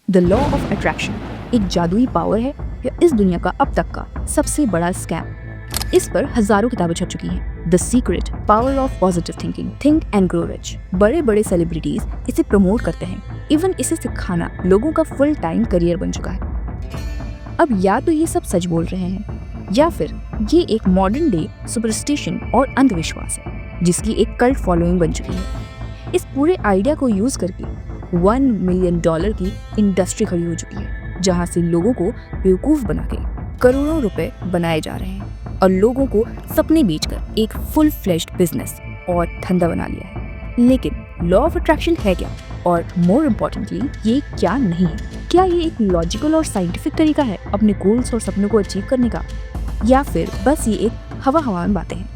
The law of attraction एक जादुई power है या इस दुनिया का अब तक का सबसे बड़ा स्कैम। इस पर हजारों किताबें छप चुकी हैं। The secret power of positive thinking, think and grow rich. बड़े बड़े सेलिब्रिटीज इसे प्रमोट करते हैं। इवन इसे सिखाना लोगों का फुल टाइम करियर बन चुका है। अब या तो ये सब सच बोल रहे हैं या फिर ये एक मॉडर्न डे सुपरस्टिशन और अंधविश्वास है जिसकी एक कल्ट फॉलोइंग बन चुकी है। इस पूरे आइडिया को यूज करके $1 मिलियन की इंडस्ट्री खड़ी हो चुकी है, जहां से लोगों को बेवकूफ बना के करोड़ों रुपए बनाए जा रहे हैं और लोगों को सपने बेचकर एक फुल फ्लेश्ड बिजनेस और धंधा बना लिया है। लेकिन लॉ ऑफ अट्रैक्शन है क्या, और मोर इम्पोर्टेंटली ये क्या नहीं है? क्या ये एक लॉजिकल और साइंटिफिक तरीका है अपने गोल्स और सपनों को अचीव करने का, या फिर बस ये एक हवा में बातें हैं?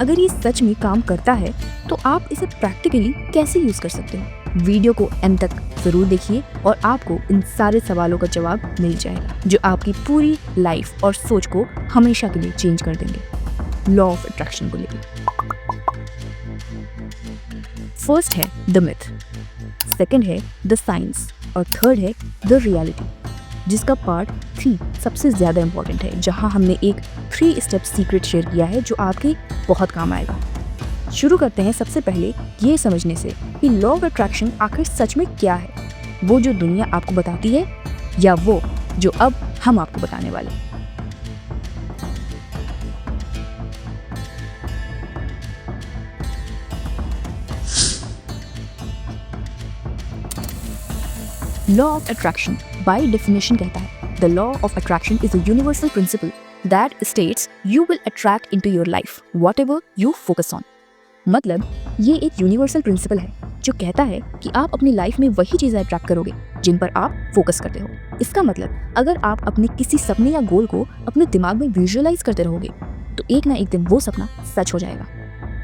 अगर ये सच में काम करता है तो आप इसे प्रैक्टिकली कैसे यूज कर सकते हो? वीडियो को एंड तक जरूर देखिए और आपको इन सारे सवालों का जवाब मिल जाएगा जो आपकी पूरी लाइफ और सोच को हमेशा के लिए चेंज कर देंगे लॉ ऑफ अट्रैक्शन को लेकर। फर्स्ट है द मिथ, सेकंड है द साइंस और थर्ड है द रियलिटी, जिसका पार्ट 3 सबसे ज़्यादा इम्पोर्टेंट है, जहां हमने एक 3 स्टेप सीक्रेट शेयर किया है जो आपके बहुत काम आएगा। शुरू करते हैं सबसे पहले ये समझने से कि लॉ ऑफ अट्रैक्शन आखिर सच में क्या है, वो जो दुनिया आपको बताती है या वो जो अब हम आपको बताने वाले हैं। Law of attraction by definition कहता है the law of attraction is a universal principal that states you will attract into your life whatever you focus on. मतलब ये एक यूनिवर्सल प्रिंसिपल है जो कहता है कि आप अपनी लाइफ में वही चीज़ें अट्रैक्ट करोगे जिन पर आप फोकस करते हो। इसका मतलब अगर आप अपने किसी सपने या गोल को अपने दिमाग में विजुअलाइज करते रहोगे तो एक ना एक दिन वो सपना सच हो जाएगा।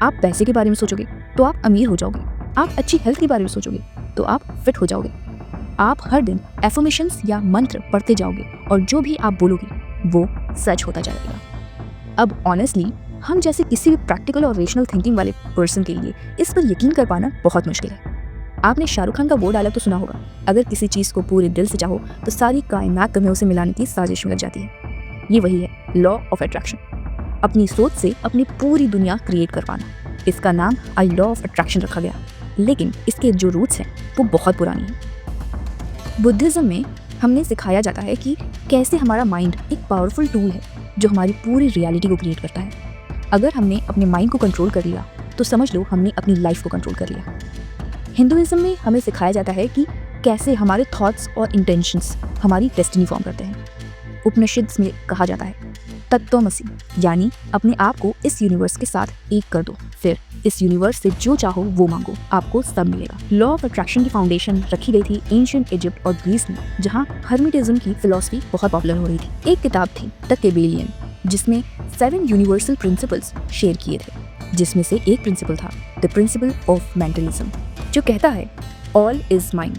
आप पैसे के बारे में सोचोगे तो आप अमीर हो जाओगे, आप अच्छी हेल्थ के बारे में सोचोगे तो आप फिट हो जाओगे, आप हर दिन एफर्मेशंस या मंत्र पढ़ते जाओगे और जो भी आप बोलोगे वो सच होता जाएगा। अब ऑनेस्टली हम जैसे किसी भी प्रैक्टिकल और रेशनल थिंकिंग वाले पर्सन के लिए इस पर यकीन कर पाना बहुत मुश्किल है। आपने शाहरुख खान का वो डायलॉग तो सुना होगा, अगर किसी चीज़ को पूरे दिल से चाहो तो सारी कायनात तुम्हें उसे मिलाने की साजिश में लग जाती है। ये वही है लॉ ऑफ अट्रैक्शन, अपनी सोच से अपनी पूरी दुनिया क्रिएट कर पाना। इसका नाम आई लॉ ऑफ अट्रैक्शन रखा गया, लेकिन इसके जो रूट्स हैं वो बहुत पुरानी है। बुद्धिज्म में हमें सिखाया जाता है कि कैसे हमारा माइंड एक पावरफुल टूल है जो हमारी पूरी रियलिटी को क्रिएट करता है। अगर हमने अपने माइंड को कंट्रोल कर लिया तो समझ लो हमने अपनी लाइफ को कंट्रोल कर लिया। हिंदुइज्म में हमें सिखाया जाता है कि कैसे हमारे थॉट्स और इंटेंशंस हमारी डेस्टिनी फॉर्म करते हैं। उपनिषद्स में कहा जाता है तत्वमसि, यानी अपने आप को इस यूनिवर्स के साथ एक कर दो, फिर इस यूनिवर्स से जो चाहो वो मांगो, आपको सब मिलेगा। लॉ ऑफ अट्रैक्शन की फाउंडेशन रखी गई थी एंशिएंट इजिप्ट और ग्रीस में, जहाँ हर्मिटिज्म की फिलॉसफी बहुत पॉपुलर हो रही थी। एक किताब थी द केबेलियन जिसमें 7 यूनिवर्सल प्रिंसिपल्स शेयर किए थे, जिसमें से एक प्रिंसिपल था द प्रिंसिपल ऑफ मेंटलिज्म, जो कहता है ऑल इज माइंड।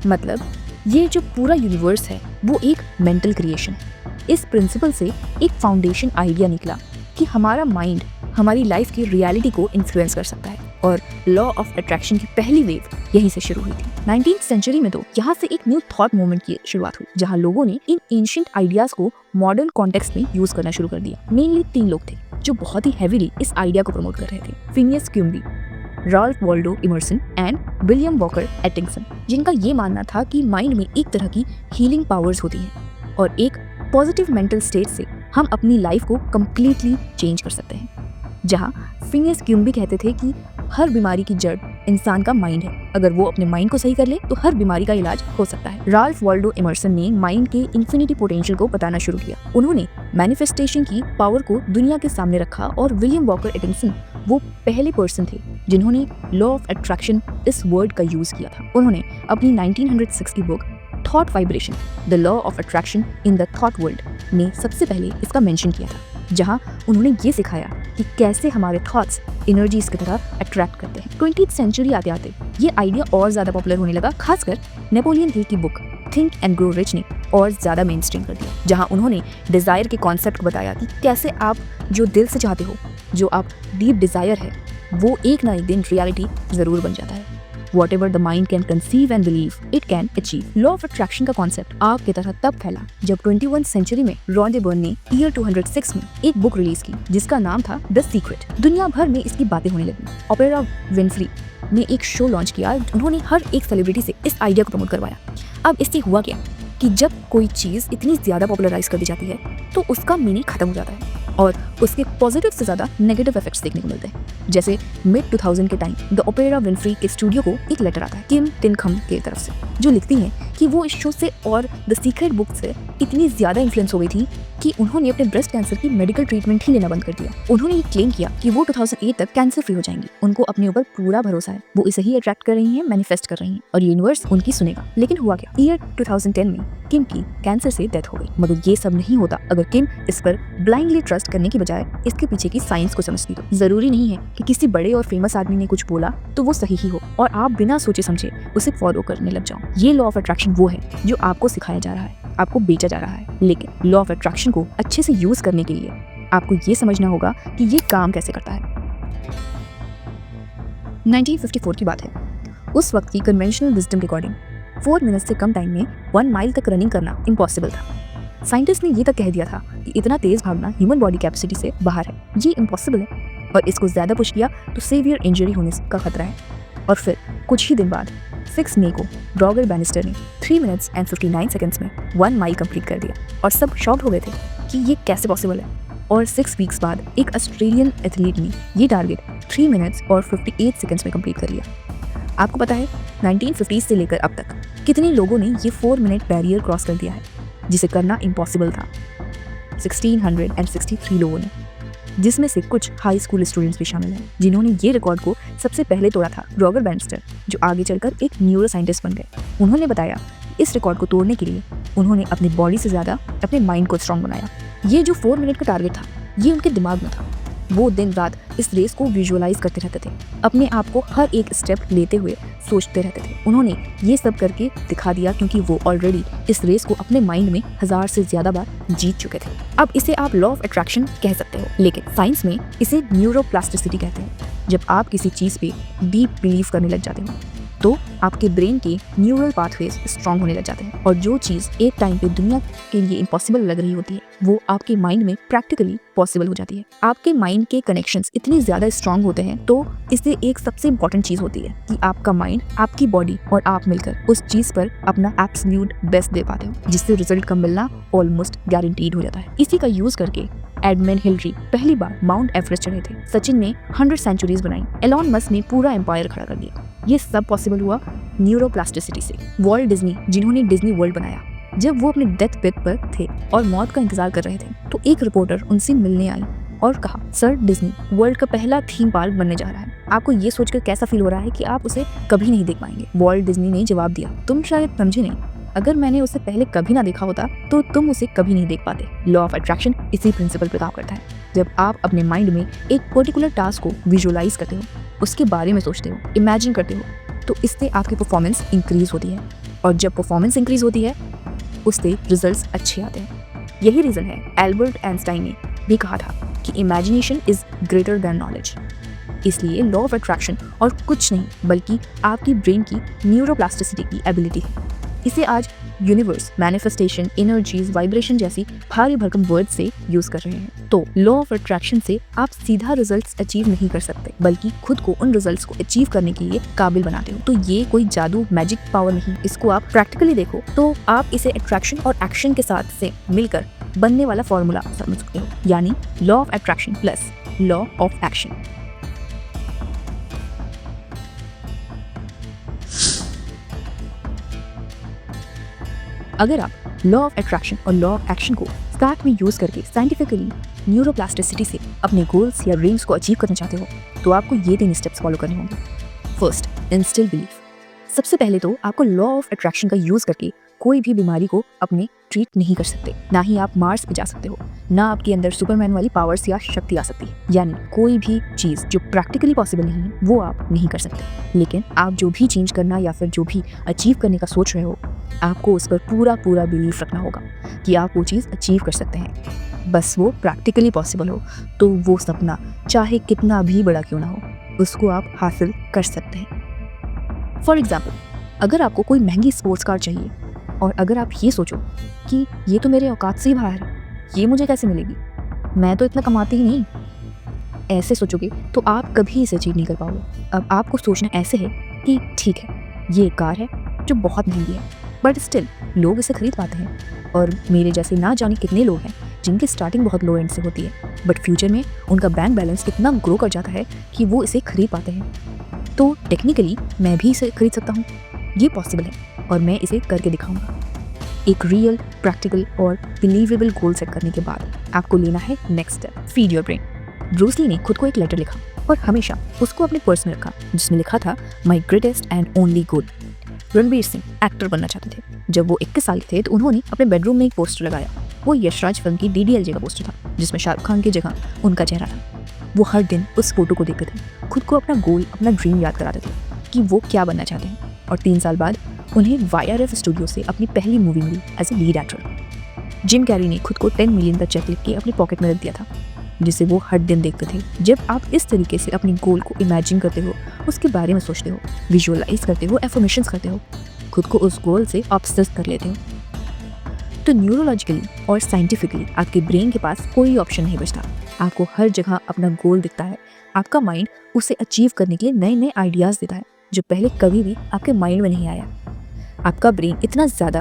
मतलब ये जो पूरा यूनिवर्स है वो एक मेंटल क्रिएशन है। इस प्रिंसिपल से एक फाउंडेशन आइडिया निकला कि हमारा माइंड हमारी लाइफ की रियलिटी को इन्फ्लुएंस कर सकता है, और लॉ ऑफ अट्रैक्शन की पहली वेव यहीं से शुरू हुई थी। 19th सेंचुरी में तो यहाँ से एक न्यू थॉट मूवमेंट की शुरुआत हुई, जहाँ लोगों ने इन एंशिएंट आइडियाज को मॉडर्न कॉन्टेक्स्ट में यूज करना शुरू कर दिया। मेनली 3 लोग थे जो बहुत ही हेवीली इस आइडिया को प्रमोट कर रहे थे, Phineas Quimby, Ralph Waldo Emerson and William Walker Atkinson, जिनका ये मानना था कि माइंड में एक तरह की हीलिंग पावर्स होती हैं और एक पॉजिटिव मेंटल स्टेट से हम अपनी लाइफ को कंप्लीटली चेंज कर सकते हैं। जहाँ फिनियस क्यूम्बी कहते थे कि हर बीमारी की जड़ इंसान का माइंड है, अगर वो अपने माइंड को सही कर ले तो हर बीमारी का इलाज हो सकता है। राल्फ वॉल्डो इमर्सन ने माइंड के इन्फिनिटी पोटेंशियल को बताना शुरू किया। उन्होंने मैनिफेस्टेशन की पावर को दुनिया के सामने रखा, और विलियम वॉकर एटिंगसन वो पहले पर्सन थे जिन्होंने लॉ ऑफ अट्रैक्शन इस वर्ड का यूज किया था। उन्होंने अपनी 1906 की book thought vibration the law of attraction in the thought world में सबसे पहले इसका मेंशन किया था, जहां उन्होंने ये सिखाया कि कैसे हमारे थॉट्स एनर्जीज की तरह अट्रैक्ट करते हैं। 20th सेंचुरी आते आते ये आइडिया और ज़्यादा पॉपुलर होने लगा, खासकर नेपोलियन हिल की book think and grow rich ने और ज़्यादा मेन स्ट्रीम कर दिया, जहाँ उन्होंने डिज़ायर के कॉन्सेप्ट को बताया कि कैसे आप जो दिल से चाहते हो, जो आप डीप डिज़ायर है, वो एक ना एक दिन रियलिटी ज़रूर बन जाता है। Whatever the mind can conceive and believe, it can achieve. Law of attraction का कॉन्सेप्ट आग की तरह तब फैला जब 21st सेंचुरी में रॉन्डेबर्न ने ईयर 206 में एक बुक रिलीज की जिसका नाम था द सीक्रेट। दुनिया भर में इसकी बातें होने लगी। ओपेरा विनफ्री ने एक शो लॉन्च किया। उन्होंने हर एक सेलिब्रिटी से इस आइडिया को प्रमोट करवाया। अब इससे हुआ क्या कि जब कोई चीज़ इतनी ज़्यादा पॉपुलराइज कर दी जाती है तो उसका मीनिंग खत्म हो जाता है और उसके पॉजिटिव से ज़्यादा नेगेटिव इफेक्ट्स देखने को मिलते हैं। जैसे मिड 2000 के टाइम द ओपेरा विनफ्री के स्टूडियो को एक लेटर आता है किम टिनखम के तरफ से, जो लिखती हैं कि वो इस शो से और द सीक्रेट बुक से इतनी ज़्यादा इन्फ्लुएंस हो गई थी कि उन्होंने अपने ब्रेस्ट कैंसर की मेडिकल ट्रीटमेंट ही लेना बंद कर दिया। उन्होंने ये क्लेम किया कि वो 2008 तक कैंसर फ्री हो जाएंगी। उनको अपने ऊपर पूरा भरोसा है, वो इसे ही अट्रैक्ट कर रही हैं, मैनिफेस्ट कर रही हैं और यूनिवर्स उनकी सुनेगा। लेकिन हुआ क्या, ईयर 2010 में किम की कैंसर से डेथ हो गई। मगर ये सब नहीं होता अगर किम इस पर ब्लाइंडली ट्रस्ट करने की बजाय इसके पीछे की साइंस को समझती। तो जरूरी नहीं है कि किसी बड़े और फेमस आदमी ने कुछ बोला तो वो सही ही हो और आप बिना सोचे समझे उसे फॉलो करने लग जाओ। ये लॉ ऑफ अट्रैक्शन वो है जो आपको सिखाया जा रहा है, आपको बेचा जा रहा है। लेकिन लॉ ऑफ अट्रैक्शन को अच्छे से यूज करने के लिए आपको ये समझना होगा कि ये काम कैसे करता है। 1954 की बात है। उस वक्त की कन्वेंशनल विजडम के अकॉर्डिंग 4 मिनट से कम टाइम में 1 माइल तक रनिंग करना इम्पॉसिबल था। साइंटिस्ट ने ये तक कह दिया था कि इतना तेज भागना ह्यूमन बॉडी कैपेसिटी से बाहर है, ये इम्पॉसिबल है और इसको ज़्यादा पुश किया तो सीवियर इंजरी होने का खतरा है। और फिर कुछ ही दिन बाद 6 मई को रॉगर बैनिस्टर ने 3 मिनट्स एंड 59 सेकंड्स में 1 माइल कंप्लीट कर दिया और सब शॉक्ड हो गए थे कि ये कैसे पॉसिबल है। और 6 वीक्स बाद एक ऑस्ट्रेलियन एथलीट ने ये टारगेट 3 मिनट्स और 58 सेकंड्स में कंप्लीट कर लिया। आपको पता है 1950 से लेकर अब तक कितने लोगों ने ये 4 मिनट बैरियर क्रॉस कर दिया है, जिसे करना इम्पॉसिबल था। 1663 लोगों ने, जिसमें से कुछ हाई स्कूल स्टूडेंट्स भी शामिल हैं, जिन्होंने ये रिकॉर्ड को सबसे पहले तोड़ा था रॉगर बैनिस्टर, जो आगे चलकर एक न्यूरो साइंटिस्ट बन गए। उन्होंने बताया इस रिकॉर्ड को तोड़ने के लिए उन्होंने अपनी बॉडी से ज़्यादा अपने माइंड को स्ट्रॉन्ग बनाया। ये जो 4 मिनट का टारगेट था ये उनके दिमाग में था। वो दिन रात इस रेस को विजुअलाइज करते रहते थे, अपने आप को हर एक स्टेप लेते हुए सोचते रहते थे। उन्होंने ये सब करके दिखा दिया क्योंकि वो ऑलरेडी इस रेस को अपने माइंड में 1000 से ज़्यादा बार जीत चुके थे। अब इसे आप लॉ ऑफ अट्रैक्शन कह सकते हो, लेकिन साइंस में इसे न्यूरोप्लास्टिसिटी कहते हैं। जब आप किसी चीज़ पे डीप बिलीव करने लग जाते हो तो आपके ब्रेन के न्यूरल पाथवेज स्ट्रॉन्ग होने लग जाते हैं और जो चीज़ एक टाइम पे दुनिया के लिए इम्पॉसिबल लग रही होती है वो आपके माइंड में प्रैक्टिकली पॉसिबल हो जाती है। आपके माइंड के कनेक्शंस इतने ज़्यादा स्ट्रॉन्ग होते हैं तो इससे एक सबसे इंपॉर्टेंट चीज़ होती है कि आपका माइंड, आपकी बॉडी और आप मिलकर उस चीज़ पर अपना एब्सोल्यूट बेस्ट दे पाते हो, जिससे रिजल्ट का मिलना ऑलमोस्ट गारंटीड हो जाता है। इसी का यूज़ करके एडमंड हिलरी पहली बार माउंट एवरेस्ट चढ़े थे। सचिन ने 100 सेंचुरीज बनाई। एलॉन मस्क ने पूरा एम्पायर खड़ा कर दिया। ये सब पॉसिबल हुआ न्यूरोप्लास्टिसिटी से। वॉल्ट डिज्नी, जिन्होंने डिज्नी वर्ल्ड बनाया, जब वो अपने डेथ बेड पर थे और मौत का इंतजार कर रहे थे तो एक रिपोर्टर उनसे मिलने आई और कहा, सर डिज्नी वर्ल्ड का पहला थीम पार्क बनने जा रहा है, आपको ये सोचकर कैसा फील हो रहा है कि आप उसे कभी नहीं देख पाएंगे। वॉल्ट डिज्नी ने जवाब दिया, तुम शायद समझे नहीं, अगर मैंने उसे पहले कभी ना देखा होता तो तुम उसे कभी नहीं देख पाते। लॉ ऑफ अट्रैक्शन इसी प्रिंसिपल पर काम करता है। जब आप अपने माइंड में एक पर्टिकुलर टास्क को विजुअलाइज करते हो, उसके बारे में सोचते हो, इमेजिन करते हो, तो इससे आपकी परफॉर्मेंस इंक्रीज होती है और जब परफॉर्मेंस इंक्रीज होती है उससे रिजल्ट्स अच्छे आते हैं। यही रीज़न है एल्बर्ट आइंस्टाइन ने भी कहा था कि imagination is greater than knowledge. इसलिए लॉ ऑफ अट्रैक्शन और कुछ नहीं बल्कि आपकी ब्रेन की न्यूरोप्लास्टिसिटी की एबिलिटी है। इसे आज यूनिवर्स, मैनिफेस्टेशन, एनर्जीज, वाइब्रेशन जैसी भारी भरकम वर्ड से यूज कर रहे हैं। तो लॉ ऑफ अट्रैक्शन से आप सीधा रिजल्ट्स अचीव नहीं कर सकते बल्कि खुद को उन रिजल्ट्स को अचीव करने के लिए काबिल बनाते हो। तो ये कोई जादू मैजिक पावर नहीं, इसको आप प्रैक्टिकली देखो तो आप इसे अट्रैक्शन और एक्शन के साथ से मिलकर बनने वाला फॉर्मूला समझ सकते हो, यानी law of attraction plus law of action. अगर आप लॉ ऑफ अट्रैक्शन और लॉ ऑफ एक्शन को साथ में यूज करके साइंटिफिकली न्यूरोप्लास्टिसिटी से अपने गोल्स या ड्रीम्स को अचीव करना चाहते हो तो आपको ये 3 स्टेप्स फॉलो करने होंगे। First, instil belief. सबसे पहले तो आपको लॉ ऑफ अट्रैक्शन का यूज करके कोई भी बीमारी को अपने ट्रीट नहीं कर सकते, ना ही आप मार्स पे जा सकते हो, ना आपके अंदर सुपरमैन वाली पावर्स या शक्ति आ सकती है। यानी कोई भी चीज़ जो प्रैक्टिकली पॉसिबल नहीं है वो आप नहीं कर सकते। लेकिन आप जो भी चेंज करना या फिर जो भी अचीव करने का सोच रहे हो आपको उस पर पूरा पूरा बिलीफ रखना होगा कि आप वो चीज़ अचीव कर सकते हैं। बस वो प्रैक्टिकली पॉसिबल हो तो वो सपना चाहे कितना भी बड़ा क्यों ना हो उसको आप हासिल कर सकते हैं। फॉर एग्जाम्पल, अगर आपको कोई महंगी स्पोर्ट्स कार चाहिए और अगर आप ये सोचो कि ये तो मेरे औकात से ही बाहर है, ये मुझे कैसे मिलेगी, मैं तो इतना कमाती ही नहीं, ऐसे सोचोगे तो आप कभी इसे अचीव नहीं कर पाओगे। अब आपको सोचना ऐसे है कि ठीक है, ये एक कार है जो बहुत महंगी है, बट स्टिल लोग इसे खरीद पाते हैं और मेरे जैसे ना जाने कितने लोग हैं जिनकी स्टार्टिंग बहुत लो एंड से होती है, बट फ्यूचर में उनका बैंक बैलेंस इतना ग्रो कर जाता है कि वो इसे खरीद पाते हैं। तो टेक्निकली मैं भी इसे खरीद सकता हूँ, ये पॉसिबल है और मैं इसे करके दिखाऊंगा। एक रियल, प्रैक्टिकल और बिलीवेबल गोल सेट करने के बाद आपको लेना है next step, feed your brain. Bruce Lee ने खुद को एक लेटर लिखा और हमेशा उसको अपने पर्स में रखा, जिसमें लिखा था माई greatest and only goal. Ranveer Singh actor बनना चाहते थे। जब वो 21 साल के थे तो उन्होंने अपने बेडरूम में एक पोस्टर लगाया। वो यशराज फिल्म की DDLJ का पोस्टर था, जिसमें शाहरुख खान की जगह उनका चेहरा था। वो हर दिन उस फोटो को देखते थे, खुद को अपना गोल, अपना ड्रीम याद कराते थे कि वो क्या बनना चाहते हैं। और 3 साल बाद उन्हें YRF स्टूडियो से अपनी पहली मूवी मिली as a lead actor. Jim Carrey ने खुद को 10 मिलियन का चेक लिख के अपनी पॉकेट में रख दिया था, जिसे वो हर दिन देखते थे। जब आप इस तरीके से अपनी गोल को इमेजिन करते हो, उसके बारे में सोचते हो, विजुअलाइज करते हो, एफर्मेशंस करते हो, खुद को उस गोल से ऑब्सेस कर लेते हो, तो न्यूरोलॉजिकली और साइंटिफिकली आपके ब्रेन के पास कोई ऑप्शन नहीं बचता। आपको हर जगह अपना गोल दिखता है। आपका माइंड उसे अचीव करने के लिए नए नए आइडियाज़ देता है जो पहले कभी भी आपके माइंड में नहीं आया। आपका ब्रेन इतना ज़्यादा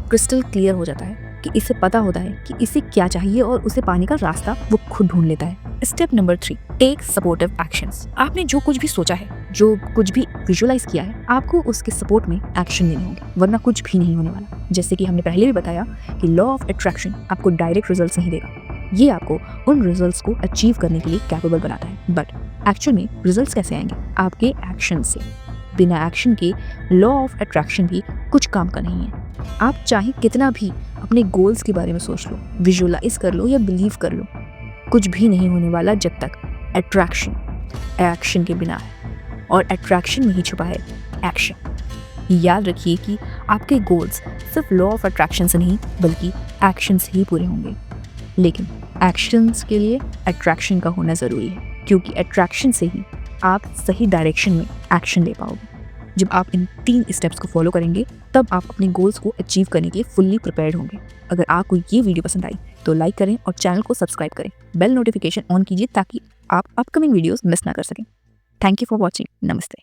क्रिस्टल क्लियर हो जाता है कि इसे पता होता है कि इसे क्या चाहिए और उसे पाने का रास्ता वो खुद ढूंढ लेता है। Step number 3, take supportive actions. आपने जो कुछ भी सोचा है, जो कुछ भी विजुअलाइज किया है, आपको उसके सपोर्ट में एक्शन लेने होंगे, वरना कुछ भी नहीं होने वाला। जैसे कि हमने पहले भी बताया कि लॉ ऑफ अट्रैक्शन आपको डायरेक्ट रिजल्ट्स नहीं देगा, ये आपको उन रिजल्ट्स को अचीव करने के लिए कैपेबल बनाता है। बट एक्चुअल में रिजल्ट्स कैसे आएंगे? आपके एक्शन से। बिना एक्शन के लॉ ऑफ अट्रैक्शन भी कुछ काम का नहीं है। आप चाहे कितना भी अपने गोल्स के बारे में सोच लो, विजुअलाइज कर लो या बिलीव कर लो, कुछ भी नहीं होने वाला जब तक अट्रैक्शन एक्शन के बिना है। और अट्रैक्शन में ही छुपा है एक्शन। याद रखिए कि आपके गोल्स सिर्फ लॉ ऑफ अट्रैक्शन से नहीं बल्कि एक्शन से ही पूरे होंगे। लेकिन एक्शंस के लिए अट्रैक्शन का होना ज़रूरी है, क्योंकि अट्रैक्शन से ही आप सही डायरेक्शन में एक्शन ले पाओगे। जब आप इन 3 स्टेप्स को फॉलो करेंगे तब आप अपने गोल्स को अचीव करने के लिए फुल्ली प्रिपेयर्ड होंगे। अगर आपको ये वीडियो पसंद आई तो लाइक करें और चैनल को सब्सक्राइब करें। बेल नोटिफिकेशन ऑन कीजिए ताकि आप अपकमिंग वीडियोस मिस ना कर सकें। Thank you for watching. नमस्ते।